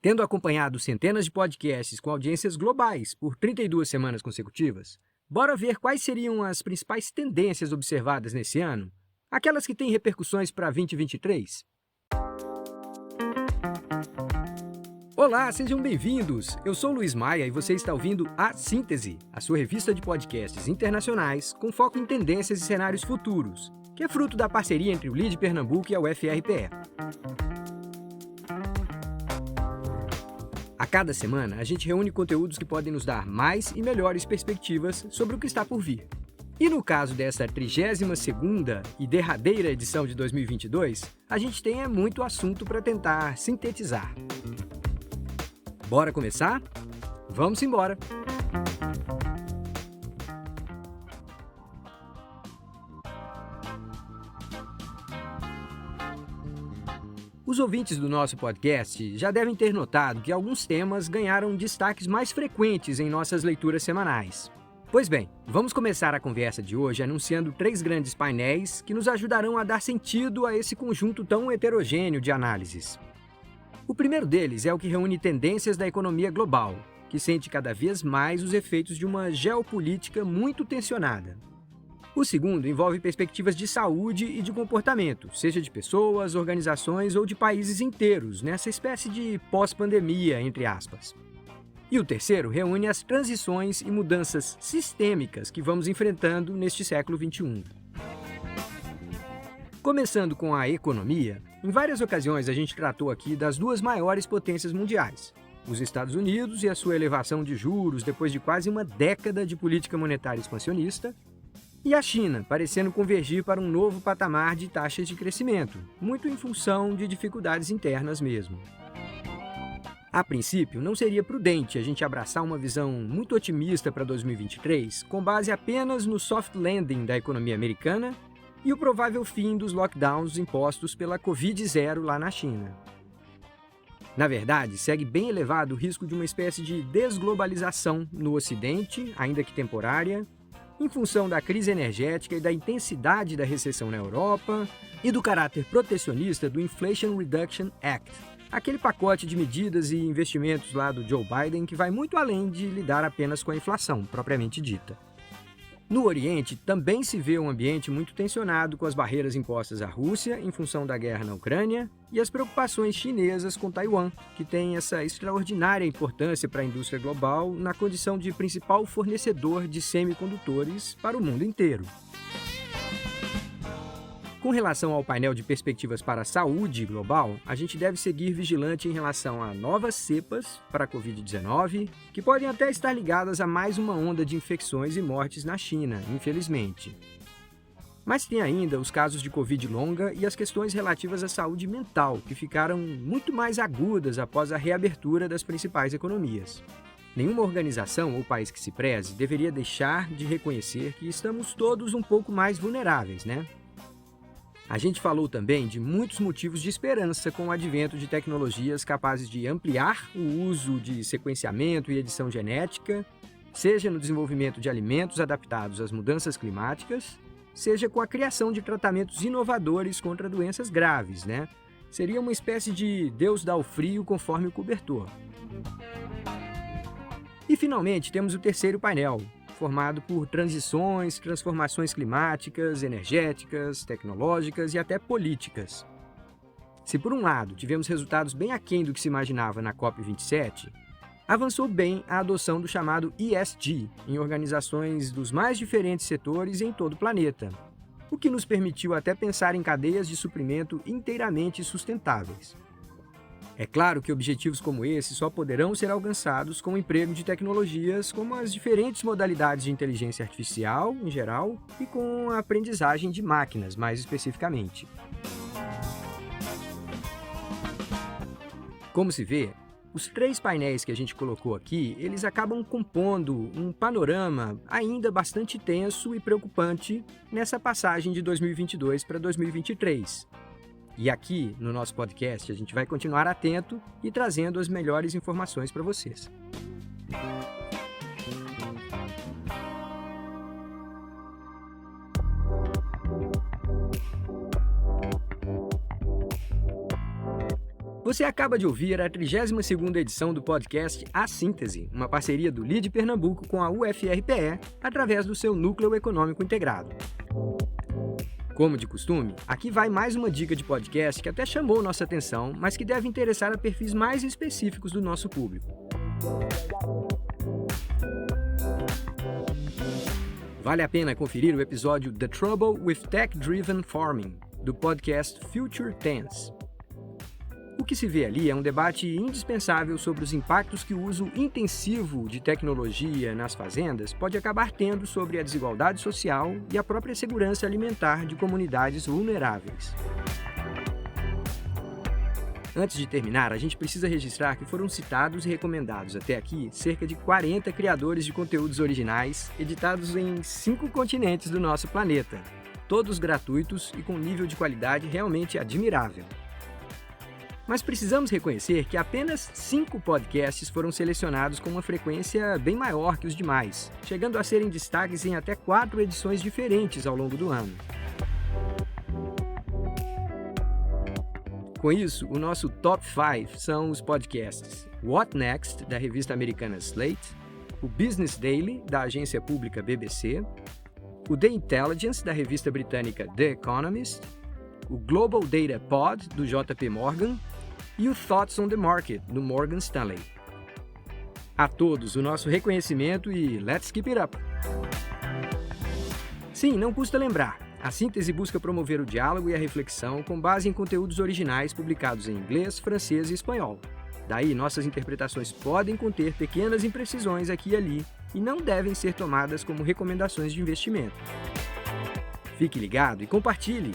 Tendo acompanhado centenas de podcasts com audiências globais por 32 semanas consecutivas, bora ver quais seriam as principais tendências observadas nesse ano? Aquelas que têm repercussões para 2023? Olá, sejam bem-vindos! Eu sou Luiz Maia e você está ouvindo A Síntese, a sua revista de podcasts internacionais com foco em tendências e cenários futuros, que é fruto da parceria entre o LIDE Pernambuco e a UFRPE. A cada semana, a gente reúne conteúdos que podem nos dar mais e melhores perspectivas sobre o que está por vir. E no caso dessa 32ª e derradeira edição de 2022, a gente tem muito assunto para tentar sintetizar. Bora começar? Vamos embora! Os ouvintes do nosso podcast já devem ter notado que alguns temas ganharam destaques mais frequentes em nossas leituras semanais. Pois bem, vamos começar a conversa de hoje anunciando 3 grandes painéis que nos ajudarão a dar sentido a esse conjunto tão heterogêneo de análises. O primeiro deles é o que reúne tendências da economia global, que sente cada vez mais os efeitos de uma geopolítica muito tensionada. O segundo envolve perspectivas de saúde e de comportamento, seja de pessoas, organizações ou de países inteiros, nessa espécie de pós-pandemia, entre aspas. E o terceiro reúne as transições e mudanças sistêmicas que vamos enfrentando neste século XXI. Começando com a economia, em várias ocasiões a gente tratou aqui das 2 maiores potências mundiais, os Estados Unidos e a sua elevação de juros depois de quase uma década de política monetária expansionista, e a China, parecendo convergir para um novo patamar de taxas de crescimento, muito em função de dificuldades internas mesmo. A princípio, não seria prudente a gente abraçar uma visão muito otimista para 2023, com base apenas no soft landing da economia americana e o provável fim dos lockdowns impostos pela Covid-0 lá na China. Na verdade, segue bem elevado o risco de uma espécie de desglobalização no Ocidente, ainda que temporária, em função da crise energética e da intensidade da recessão na Europa e do caráter protecionista do Inflation Reduction Act, aquele pacote de medidas e investimentos lá do Joe Biden que vai muito além de lidar apenas com a inflação, propriamente dita. No Oriente, também se vê um ambiente muito tensionado com as barreiras impostas à Rússia em função da guerra na Ucrânia e as preocupações chinesas com Taiwan, que tem essa extraordinária importância para a indústria global na condição de principal fornecedor de semicondutores para o mundo inteiro. Com relação ao painel de perspectivas para a saúde global, a gente deve seguir vigilante em relação a novas cepas para a Covid-19, que podem até estar ligadas a mais uma onda de infecções e mortes na China, infelizmente. Mas tem ainda os casos de Covid longa e as questões relativas à saúde mental, que ficaram muito mais agudas após a reabertura das principais economias. Nenhuma organização ou país que se preze deveria deixar de reconhecer que estamos todos um pouco mais vulneráveis, né? A gente falou também de muitos motivos de esperança com o advento de tecnologias capazes de ampliar o uso de sequenciamento e edição genética, seja no desenvolvimento de alimentos adaptados às mudanças climáticas, seja com a criação de tratamentos inovadores contra doenças graves, né? Seria uma espécie de Deus dá o frio conforme o cobertor. E finalmente temos o terceiro painel, formado por transições, transformações climáticas, energéticas, tecnológicas e até políticas. Se por um lado tivemos resultados bem aquém do que se imaginava na COP27, avançou bem a adoção do chamado ESG em organizações dos mais diferentes setores em todo o planeta, o que nos permitiu até pensar em cadeias de suprimento inteiramente sustentáveis. É claro que objetivos como esse só poderão ser alcançados com o emprego de tecnologias como as diferentes modalidades de inteligência artificial, em geral, e com a aprendizagem de máquinas, mais especificamente. Como se vê, os 3 painéis que a gente colocou aqui, eles acabam compondo um panorama ainda bastante tenso e preocupante nessa passagem de 2022 para 2023. E aqui, no nosso podcast, a gente vai continuar atento e trazendo as melhores informações para vocês. Você acaba de ouvir a 32ª edição do podcast A Síntese, uma parceria do LIDE Pernambuco com a UFRPE, através do seu Núcleo Econômico Integrado. Como de costume, aqui vai mais uma dica de podcast que até chamou nossa atenção, mas que deve interessar a perfis mais específicos do nosso público. Vale a pena conferir o episódio The Trouble with Tech-Driven Farming, do podcast Future Tense. O que se vê ali é um debate indispensável sobre os impactos que o uso intensivo de tecnologia nas fazendas pode acabar tendo sobre a desigualdade social e a própria segurança alimentar de comunidades vulneráveis. Antes de terminar, a gente precisa registrar que foram citados e recomendados até aqui cerca de 40 criadores de conteúdos originais editados em 5 continentes do nosso planeta, todos gratuitos e com nível de qualidade realmente admirável. Mas precisamos reconhecer que apenas 5 podcasts foram selecionados com uma frequência bem maior que os demais, chegando a serem destaques em até 4 edições diferentes ao longo do ano. Com isso, o nosso Top 5 são os podcasts What Next, da revista americana Slate, o Business Daily, da agência pública BBC, o The Intelligence, da revista britânica The Economist, o Global Data Pod, do JP Morgan, e o Thoughts on the Market, do Morgan Stanley. A todos o nosso reconhecimento e let's keep it up! Sim, não custa lembrar, a Síntese busca promover o diálogo e a reflexão com base em conteúdos originais publicados em inglês, francês e espanhol. Daí, nossas interpretações podem conter pequenas imprecisões aqui e ali e não devem ser tomadas como recomendações de investimento. Fique ligado e compartilhe!